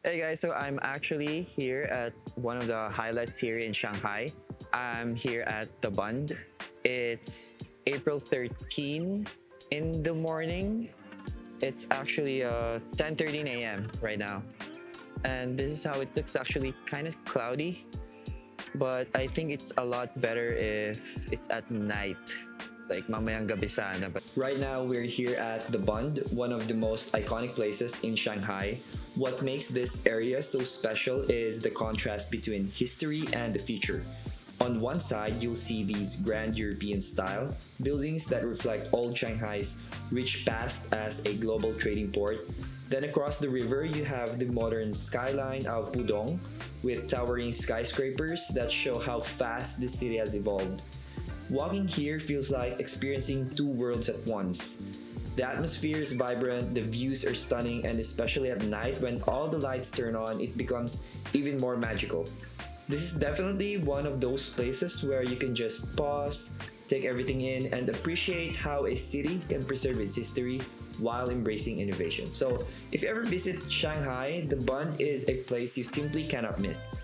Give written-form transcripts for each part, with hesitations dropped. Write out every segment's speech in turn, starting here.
Hey guys, so I'm actually here at one of the highlights here in Shanghai. I'm here at the Bund. It's April 13 in the morning. It's actually 10:13 a.m. right now. And this is how it looks, actually kind of cloudy, but I think it's a lot better if it's at night, like mamayang gabi sana. But right now we're here at the Bund, one of the most iconic places in Shanghai. What makes this area so special is the contrast between history and the future. On one side, you'll see these grand European style buildings that reflect old Shanghai's rich past as a global trading port. Then across the river, you have the modern skyline of Pudong with towering skyscrapers that show how fast the city has evolved. Walking here feels like experiencing two worlds at once. The atmosphere is vibrant, the views are stunning, and especially at night when all the lights turn on, it becomes even more magical. This is definitely one of those places where you can just pause, take everything in, and appreciate how a city can preserve its history while embracing innovation. So, if you ever visit Shanghai, the Bund is a place you simply cannot miss.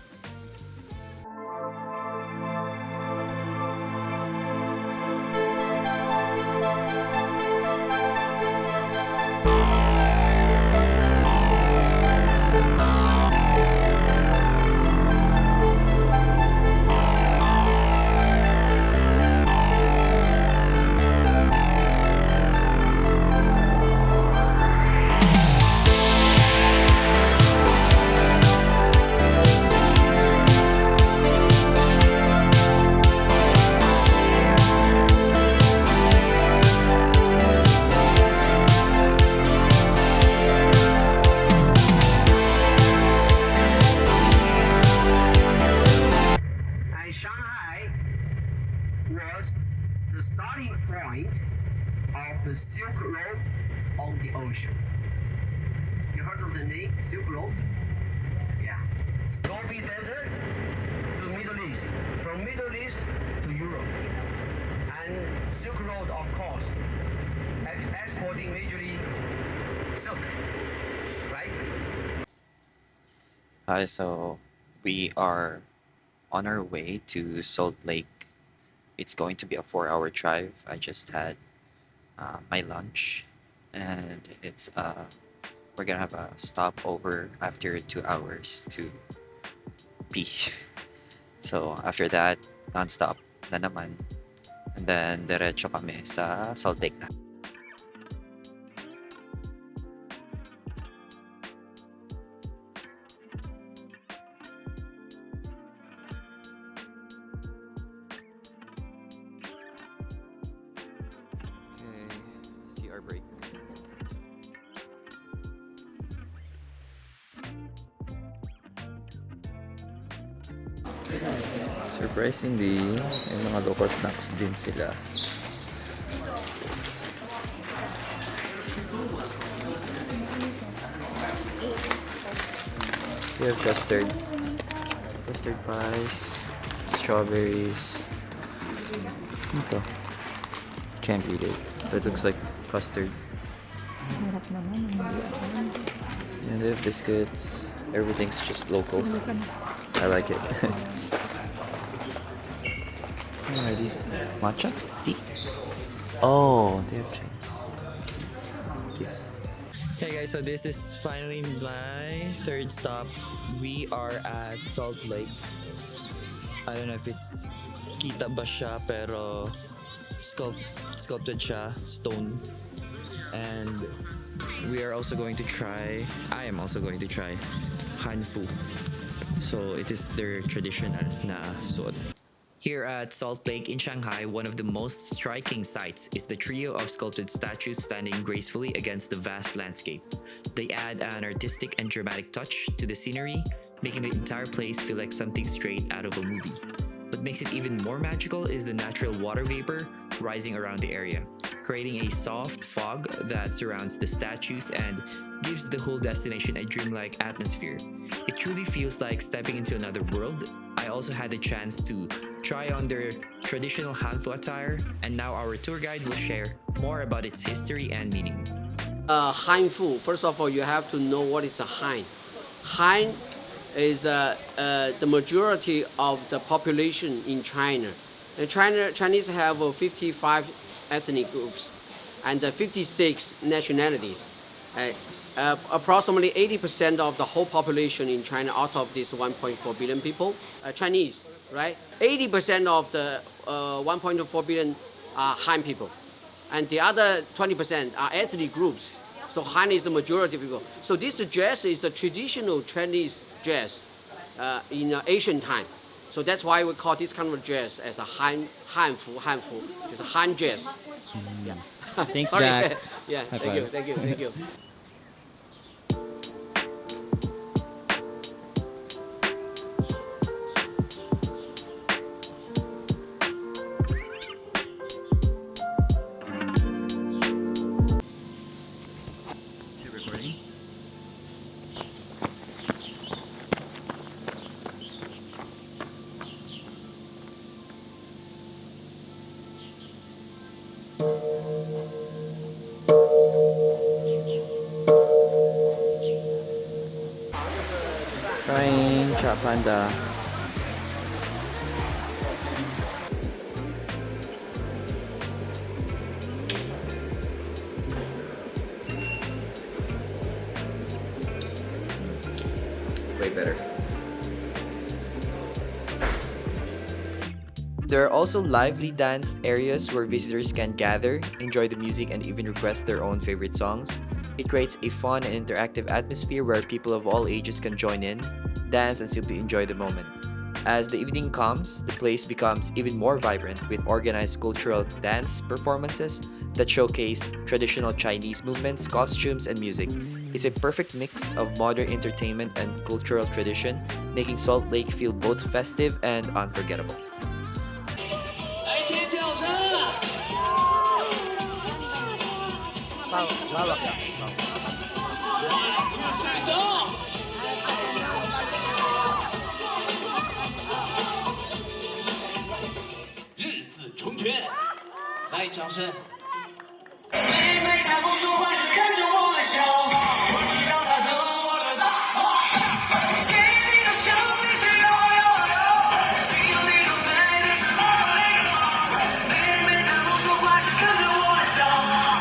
And Shanghai was the starting point of the Silk Road on the ocean. You heard of the name Silk Road? Yeah. Gobi Desert to Middle East, from Middle East to Europe. And Silk Road, of course, exporting majorly silk, right? Hi, so we are on our way to Salt Lake. It's going to be a 4-hour drive. I just had my lunch, and we're gonna have a stopover after 2 hours to pee. So after that, nonstop na naman. And then diretso kami sa Salt Lake na. Okay, see our break. Surprisingly, may mga local snacks din sila. We have custard pies, strawberries. Ito. Can't read it, but it looks like custard. Hirap naman, hindi alam. And they have biscuits. Everything's just local. I like it. What are these? Matcha? Tea? Oh, they have Chinese. Okay. Hey guys, so this is finally my third stop. We are at Salt Lake. I don't know if it's kita ba siya, pero sculpted siya, stone. And I am also going to try Hanfu. So it is their traditional na suot. Here at Salt Lake in Shanghai, one of the most striking sights is the trio of sculpted statues standing gracefully against the vast landscape. They add an artistic and dramatic touch to the scenery, making the entire place feel like something straight out of a movie. What makes it even more magical is the natural water vapor rising around the area, creating a soft fog that surrounds the statues and gives the whole destination a dreamlike atmosphere. It truly feels like stepping into another world. I also had the chance to try on their traditional Hanfu attire, and now our tour guide will share more about its history and meaning. Hanfu, first of all, you have to know what is a Han. Han is the majority of the population in China. And Chinese have 55 ethnic groups and 56 nationalities. Approximately 80% of the whole population in China, out of this 1.4 billion people, Chinese, right? 80% of the 1.4 billion are Han people, and the other 20% are ethnic groups. So Han is the majority of people. So this dress is a traditional Chinese dress in Asian time. So that's why we call this kind of dress as a Hanfu, just a Han dress. Yeah. Thanks, Sorry. Jack. Yeah. High Thank you. five. Thank you. Is it recording? Trying Chat Panda. Way better. There are also lively dance areas where visitors can gather, enjoy the music, and even request their own favorite songs. It creates a fun and interactive atmosphere where people of all ages can join in, dance, and simply enjoy the moment. As the evening comes, the place becomes even more vibrant with organized cultural dance performances that showcase traditional Chinese movements, costumes, and music. It's a perfect mix of modern entertainment and cultural tradition, making Salt Lake feel both festive and unforgettable. 来尖叫声！去水走！日子中拳，来掌声！妹妹她不说话，是看着我笑，我知道她懂我的大。给你的胜利是有，心里都美的是好。妹妹她不说话，是看着我笑，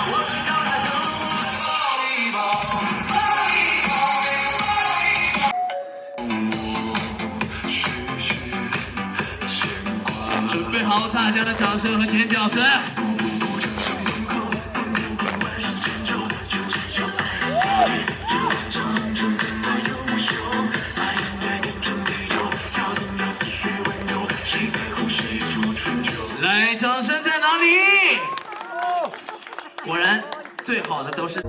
我知道她懂我的抱一抱，抱一抱，抱一抱。准备好大家的掌声和尖叫声！ 来，掌声在哪里？果然，最好的都是。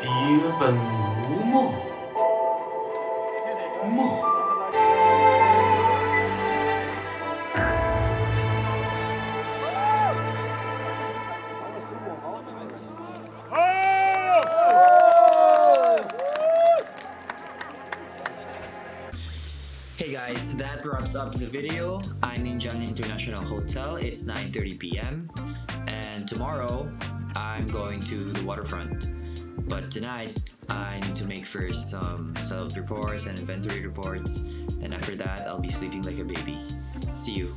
蝶本无梦，梦。Hey guys, that wraps up the video. I'm in Jiangnan International Hotel. It's 9:30 p.m. and tomorrow I'm going to the waterfront. But tonight I need to make first some sales reports and inventory reports. And after that, I'll be sleeping like a baby. See you.